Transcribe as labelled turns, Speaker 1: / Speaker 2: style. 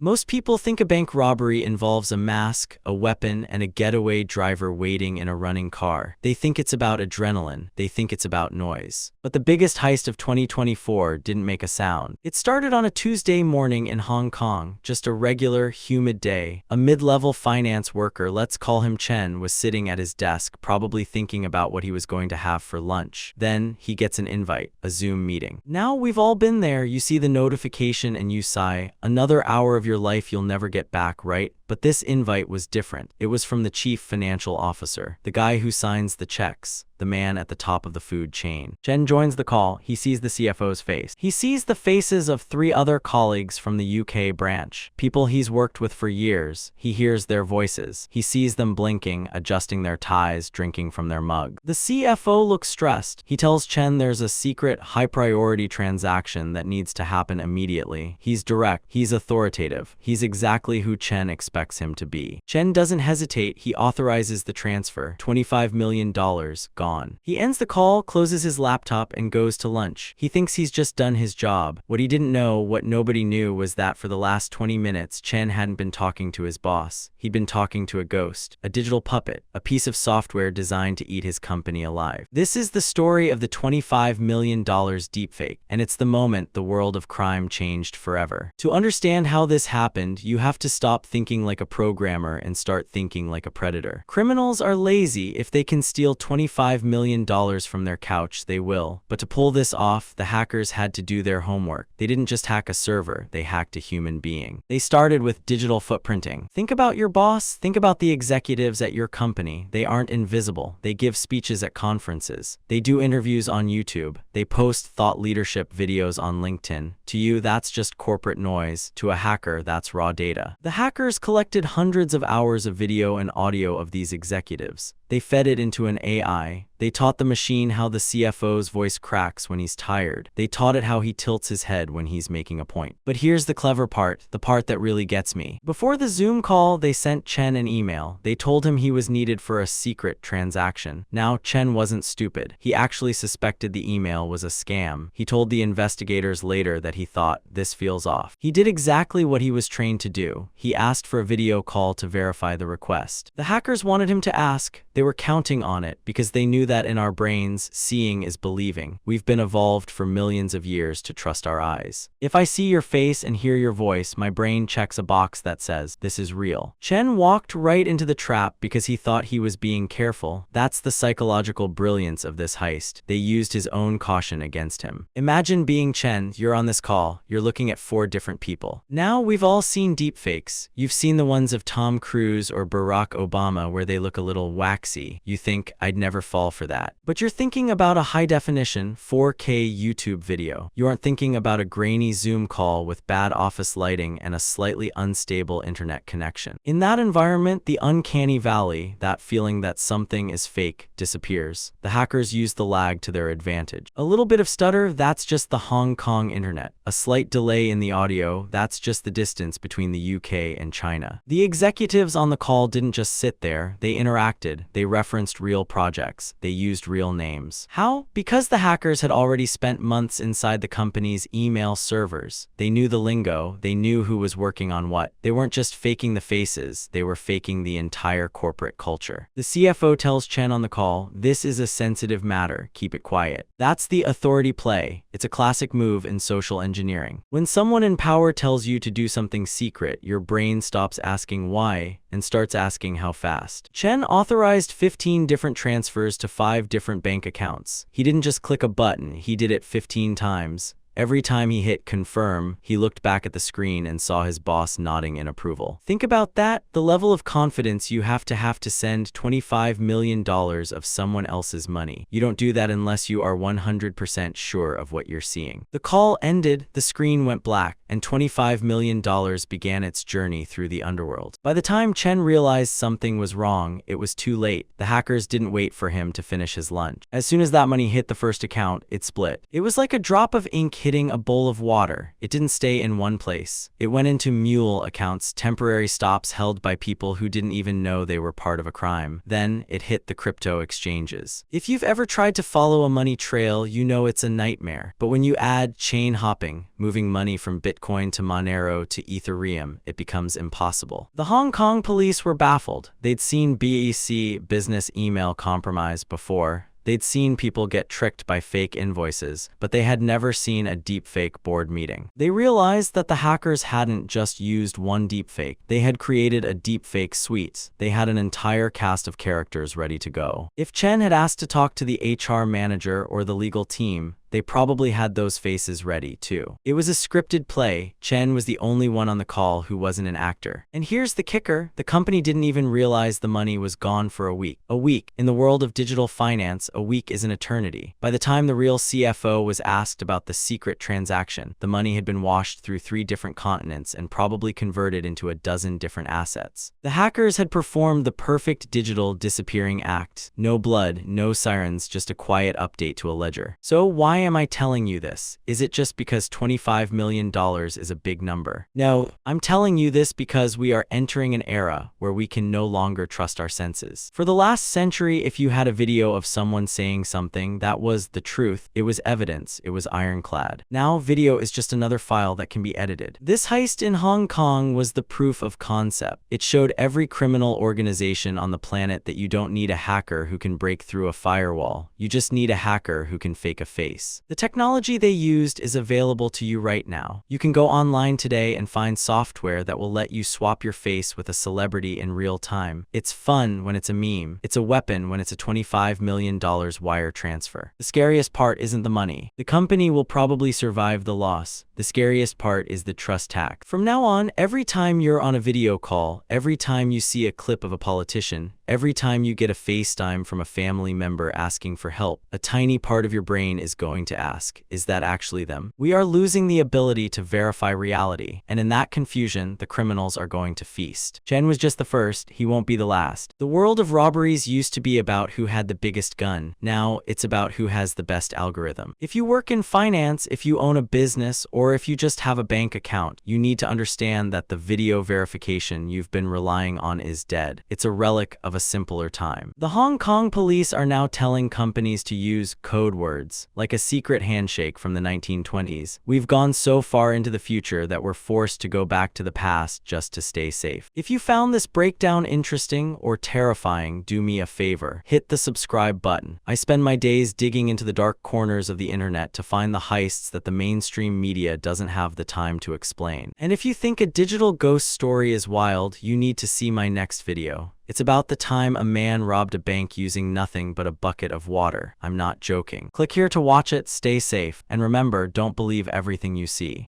Speaker 1: Most people think a bank robbery involves a mask, a weapon, and a getaway driver waiting in a running car. They think it's about adrenaline. They think it's about noise. But the biggest heist of 2024 didn't make a sound. It started on a Tuesday morning in Hong Kong, just a regular, humid day. A mid-level finance worker, let's call him Chen, was sitting at his desk, probably thinking about what he was going to have for lunch. Then, he gets an invite, a Zoom meeting. Now, we've all been there. You see the notification and you sigh. Another hour of your life you'll never get back, right? But this invite was different. It was from the chief financial officer, the guy who signs the checks, the man at the top of the food chain. Chen joins the call. He sees the CFO's face. He sees the faces of 3 other colleagues from the UK branch, people he's worked with for years. He hears their voices. He sees them blinking, adjusting their ties, drinking from their mug. The CFO looks stressed. He tells Chen there's a secret, high-priority transaction that needs to happen immediately. He's direct. He's authoritative. He's exactly who Chen expects him to be. Chen doesn't hesitate. He authorizes the transfer. $25 million gone. He ends the call, closes his laptop, and goes to lunch. He thinks he's just done his job. What he didn't know, what nobody knew, was that for the last 20 minutes, Chen hadn't been talking to his boss. He'd been talking to a ghost, a digital puppet, a piece of software designed to eat his company alive. This is the story of the $25 million deepfake, and it's the moment the world of crime changed forever. To understand how this happened, you have to stop thinking like a programmer and start thinking like a predator. Criminals are lazy. If they can steal $25 million from their couch, they will. But to pull this off, the hackers had to do their homework. They didn't just hack a server, they hacked a human being. They started with digital footprinting. Think about your boss. Think about the executives at your company. They aren't invisible. They give speeches at conferences. They do interviews on YouTube. They post thought leadership videos on LinkedIn. To you, that's just corporate noise. To a hacker, that's raw data. The hackers collected hundreds of hours of video and audio of these executives. They fed it into an AI. They taught the machine how the CFO's voice cracks when he's tired. They taught it how he tilts his head when he's making a point. But here's the clever part, the part that really gets me. Before the Zoom call, they sent Chen an email. They told him he was needed for a secret transaction. Now, Chen wasn't stupid. He actually suspected the email was a scam. He told the investigators later that he thought, this feels off. He did exactly what he was trained to do. He asked for a video call to verify the request. The hackers wanted him to ask. They were counting on it because they knew that in our brains, seeing is believing. We've been evolved for millions of years to trust our eyes. If I see your face and hear your voice, my brain checks a box that says, this is real. Chen walked right into the trap because he thought he was being careful. That's the psychological brilliance of this heist. They used his own caution against him. Imagine being Chen. You're on this call. You're looking at 4 different people. Now, we've all seen deepfakes. You've seen the ones of Tom Cruise or Barack Obama where they look a little waxy. You think, I'd never fall for that. But you're thinking about a high-definition 4K YouTube video. You aren't thinking about a grainy Zoom call with bad office lighting and a slightly unstable internet connection. In that environment, the uncanny valley, that feeling that something is fake, disappears. The hackers use the lag to their advantage. A little bit of stutter, that's just the Hong Kong internet. A slight delay in the audio, that's just the distance between the UK and China. The executives on the call didn't just sit there, they interacted, they referenced real projects, they used real names. How? Because the hackers had already spent months inside the company's email servers. They knew the lingo, they knew who was working on what. They weren't just faking the faces, they were faking the entire corporate culture. The CFO tells Chen on the call, this is a sensitive matter, keep it quiet. That's the authority play. It's a classic move in social engineering. When someone in power tells you to do something secret, your brain stops asking why and starts asking how fast. Chen authorized 15 different transfers to 5 different bank accounts. He didn't just click a button, he did it 15 times. Every time he hit confirm, he looked back at the screen and saw his boss nodding in approval. Think about that, the level of confidence you have to send $25 million of someone else's money. You don't do that unless you are 100% sure of what you're seeing. The call ended, the screen went black, and $25 million began its journey through the underworld. By the time Chen realized something was wrong, it was too late. The hackers didn't wait for him to finish his lunch. As soon as that money hit the first account, it split. It was like a drop of ink hitting a bowl of water. It didn't stay in one place. It went into mule accounts, temporary stops held by people who didn't even know they were part of a crime. Then it hit the crypto exchanges. If you've ever tried to follow a money trail, you know it's a nightmare. But when you add chain hopping, moving money from Bitcoin to Monero to Ethereum, it becomes impossible. The Hong Kong police were baffled. They'd seen BEC, business email compromise, before. They'd seen people get tricked by fake invoices, but they had never seen a deepfake board meeting. They realized that the hackers hadn't just used one deepfake. They had created a deepfake suite. They had an entire cast of characters ready to go. If Chen had asked to talk to the HR manager or the legal team, they probably had those faces ready, too. It was a scripted play. Chen was the only one on the call who wasn't an actor. And here's the kicker. The company didn't even realize the money was gone for a week. A week. In the world of digital finance, a week is an eternity. By the time the real CFO was asked about the secret transaction, the money had been washed through 3 different continents and probably converted into a dozen different assets. The hackers had performed the perfect digital disappearing act. No blood, no sirens, just a quiet update to a ledger. So why am I telling you this? Is it just because $25 million is a big number? No, I'm telling you this because we are entering an era where we can no longer trust our senses. For the last century, if you had a video of someone saying something, that was the truth. It was evidence. It was ironclad. Now, video is just another file that can be edited. This heist in Hong Kong was the proof of concept. It showed every criminal organization on the planet that you don't need a hacker who can break through a firewall. You just need a hacker who can fake a face. The technology they used is available to you right now. You can go online today and find software that will let you swap your face with a celebrity in real time. It's fun when it's a meme. It's a weapon when it's a $25 million wire transfer. The scariest part isn't the money. The company will probably survive the loss. The scariest part is the trust hack. From now on, every time you're on a video call, every time you see a clip of a politician, every time you get a FaceTime from a family member asking for help, a tiny part of your brain is going to ask, is that actually them? We are losing the ability to verify reality, and in that confusion, the criminals are going to feast. Chen was just the first, he won't be the last. The world of robberies used to be about who had the biggest gun. Now, it's about who has the best algorithm. If you work in finance, if you own a business, or if you just have a bank account, you need to understand that the video verification you've been relying on is dead. It's a relic of a simpler time. The Hong Kong police are now telling companies to use code words, like a secret handshake from the 1920s. We've gone so far into the future that we're forced to go back to the past just to stay safe. If you found this breakdown interesting or terrifying, do me a favor. Hit the subscribe button. I spend my days digging into the dark corners of the internet to find the heists that the mainstream media doesn't have the time to explain. And if you think a digital ghost story is wild, you need to see my next video. It's about the time a man robbed a bank using nothing but a bucket of water. I'm not joking. Click here to watch it, stay safe, and remember, don't believe everything you see.